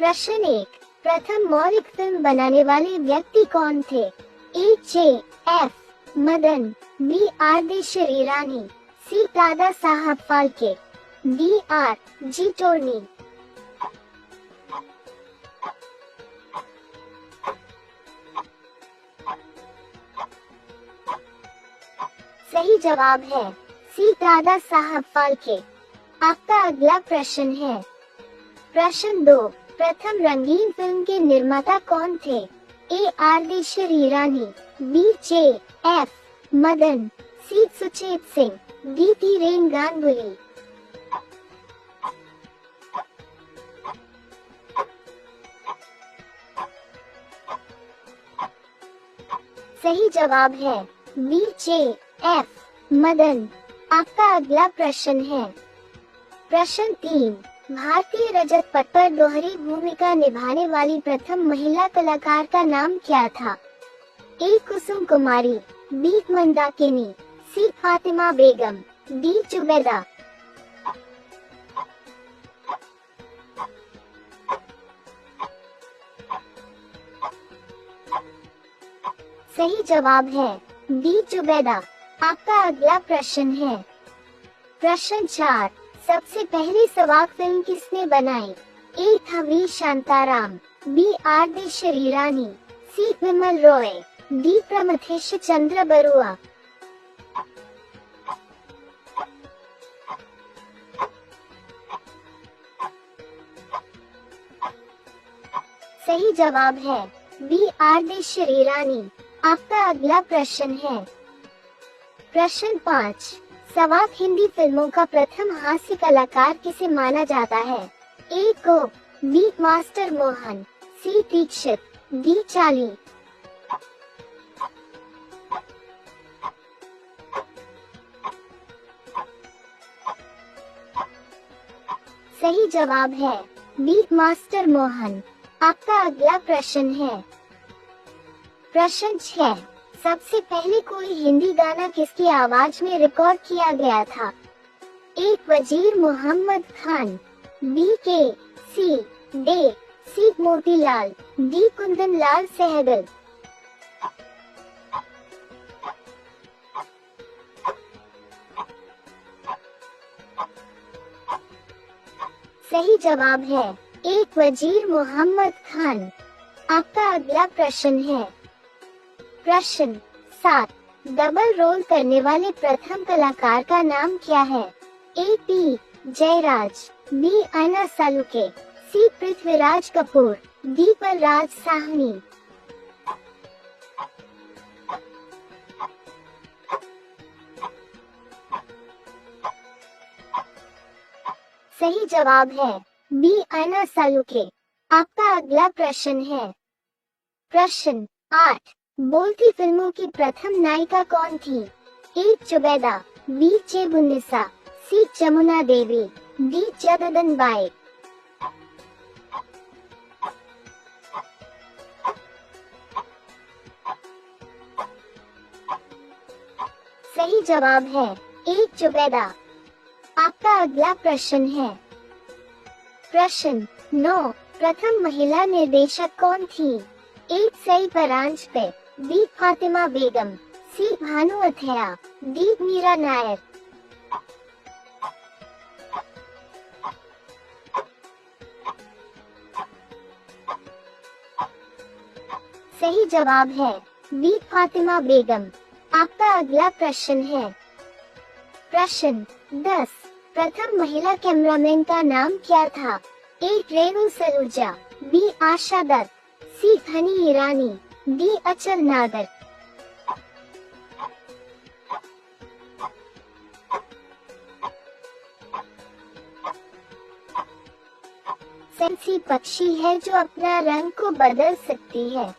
प्रश्न 1, प्रथम मौलिक फिल्म बनाने वाले व्यक्ति कौन थे? ए. जे. एफ. मदन, बी. आर. देशर ईरानी, सी. Dada Saheb Phalke, D. Are. Ji. Tourney. सही जवाब है सी. दादा साहब फाल्के। आपका अगला प्रश्न है प्रश्न 2, प्रथम रंगीन फिल्म के निर्माता कौन थे? ए. आर. देशर ईरानी, बी. जे. एफ. मदन, सी. सुचेत सिंह, डी. धीरेन गांगुली। सही जवाब है बी. जे. एफ. मदन। आपका अगला प्रश्न है प्रश्न 3, भारतीय रजत पट पर दोहरी भूमिका निभाने वाली प्रथम महिला कलाकार का नाम क्या था? ए. कुसुम कुमारी, बी. मंदाकिनी, सी. फातिमा बेगम, डी. जुबैदा। सही जवाब है डी. जुबैदा। आपका अगला प्रश्न है प्रश्न 4, सबसे पहली सवाक फिल्म किसने बनाई? ए. था वी. शांताराम, बी. आर. देशर ईरानी, सी. विमल रॉय, डी. प्रमथेश चंद्र बरुआ। सही जवाब है बी. आर. देशर ईरानी। आपका अगला प्रश्न है प्रश्न 5, सवाक हिंदी फिल्मों का प्रथम हास्य कलाकार किसे माना जाता है? ए. को, बी. मास्टर मोहन, सी. दीक्षित, डी. चाली। सही जवाब है बी. मास्टर मोहन। आपका अगला प्रश्न है प्रश्न 6, सबसे पहले कोई हिंदी गाना किसकी आवाज में रिकॉर्ड किया गया था? ए. वजीर मोहम्मद खान, बी. के. सी. डे, सी. मोतीलाल, डी. कुंदन लाल सहगल। सही जवाब है ए. वजीर मोहम्मद खान। आपका अगला प्रश्न है प्रश्न 7, डबल रोल करने वाले प्रथम कलाकार का नाम क्या है? ए. पी. जयराज, बी. अन्ना सालुके, सी. पृथ्वीराज कपूर, डी. बलराज साहनी। सही जवाब है बी. अन्ना सालुके। आपका अगला प्रश्न है प्रश्न 8, बोलती फिल्मों की प्रथम नायिका कौन थी? A. Zubeida, B. Zebunnisa, C. Jamuna Devi, D. Jaddan Bai. सही जवाब है ए. जुबैदा। आपका अगला प्रश्न है प्रश्न 9, प्रथम महिला निर्देशक कौन थी? ए. सई परांजपे, बी. फातिमा बेगम, सी. भानु अथैया, डी. मीरा नायर। सही जवाब है बी. फातिमा बेगम। आपका अगला प्रश्न है प्रश्न 10, प्रथम महिला कैमरामैन का नाम क्या था? ए. रेणु सलूजा, बी. आशा दत्त, सी. धनी ईरानी, डी. अचल नागर। सैंसी पक्षी है जो अपना रंग को बदल सकती है।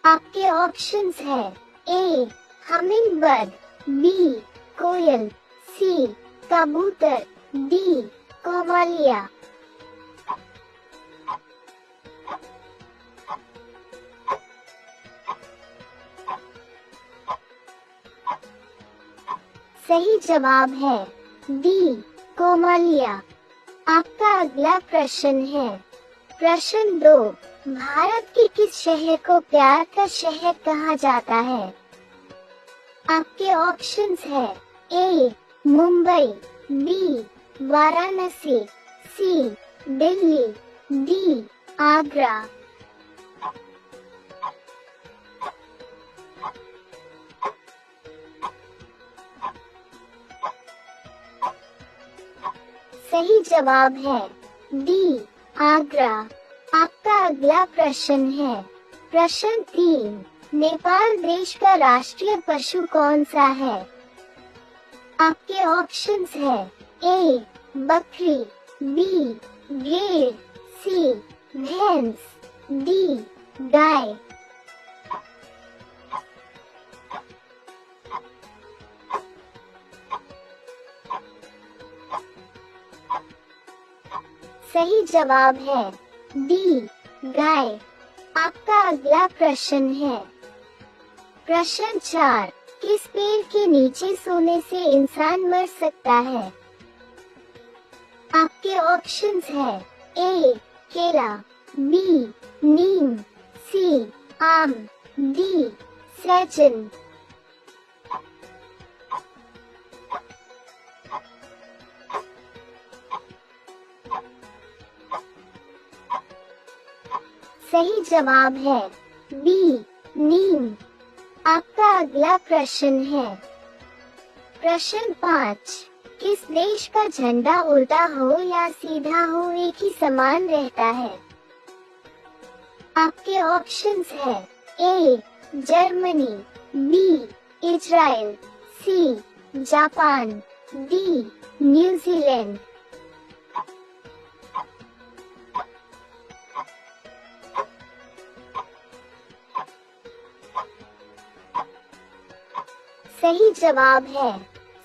आपके ऑप्शंस है ए. Humming bird, B. कोयल, सी. कबूतर, डी. कोमालिया। सही जवाब है डी. कोमालिया। आपका अगला प्रश्न है प्रश्न 2, भारत के किस शहर को प्यार का शहर कहा जाता है? आपके ऑप्शंस है ए मुंबई, बी वाराणसी, सी दिल्ली, डी आगरा। सही जवाब है डी आगरा। आपका अगला प्रश्न है प्रश्न 3, नेपाल देश का राष्ट्रीय पशु कौन सा है? आपके ऑप्शंस है ए बकरी, बी भेड़, सी भैंस, डी गाय। सही जवाब है डी गाय। आपका अगला प्रश्न है प्रश्न 4, किस पेड़ के नीचे सोने से इंसान मर सकता है? आपके ऑप्शंस है ए केला, बी नीम, सी आम, डी सैजन। सही जवाब है बी नीम। आपका अगला प्रश्न है प्रश्न 5, किस देश का झंडा उल्टा हो या सीधा हो एक ही समान रहता है? आपके ऑप्शंस है A Germany, B Israel, C Japan, D New Zealand. सही जवाब है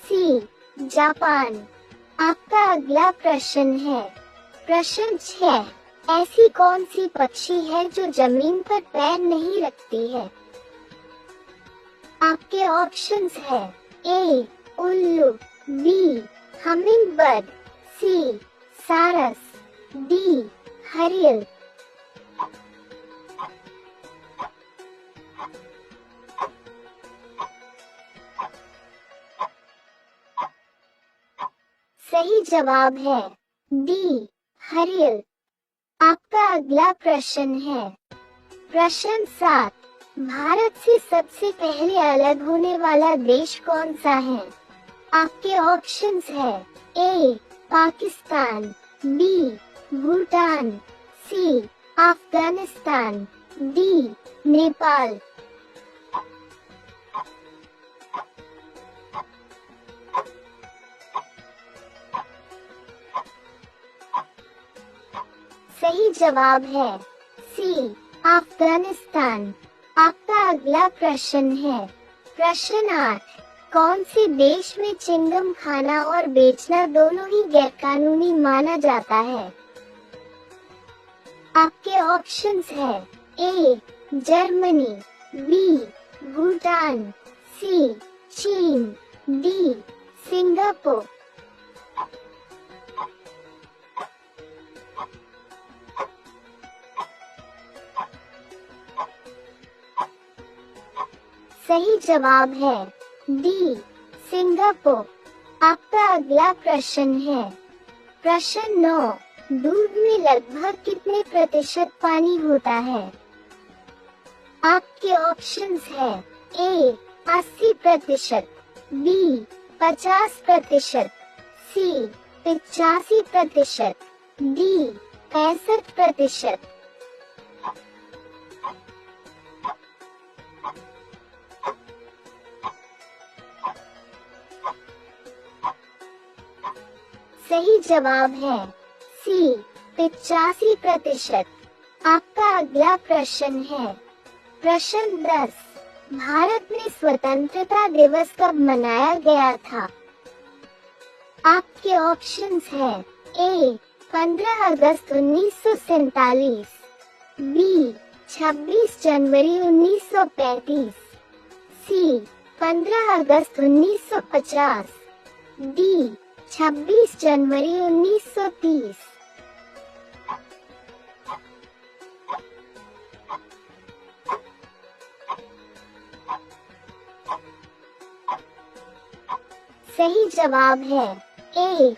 सी जापान। आपका अगला प्रश्न है प्रश्न 6, ऐसी कौन सी पक्षी है जो जमीन पर पैर नहीं रखती है? आपके ऑप्शंस है ए उल्लू, बी हमिंगबर्ड, सी सारस, डी हरियल। सही जवाब है डी हरियल। आपका अगला प्रश्न है प्रश्न 7, भारत से सबसे पहले अलग होने वाला देश कौन सा है? आपके ऑप्शंस है ए पाकिस्तान, बी भूटान, सी अफगानिस्तान, डी नेपाल। सही जवाब है सी अफगानिस्तान। आपका अगला प्रश्न है प्रश्न 8, कौन से देश में चिंगम खाना और बेचना दोनों ही गैरकानूनी माना जाता है? आपके ऑप्शंस है ए जर्मनी, बी भूटान, सी चीन, डी सिंगापुर। सही जवाब है डी सिंगापुर। आपका अगला प्रश्न है प्रश्न 9, दूध में लगभग कितने प्रतिशत पानी होता है? आपके ऑप्शंस है ए 80%, बी 50%, सी 85%, डी 65%। सही जवाब है सी 85%। आपका अगला प्रश्न है प्रश्न 10, भारत में स्वतंत्रता दिवस कब मनाया गया था? आपके ऑप्शंस है ए 15 अगस्त 1947, बी 26 जनवरी 1935, सी 15 अगस्त 1950, डी 26 जनवरी 1930। सही जवाब है ए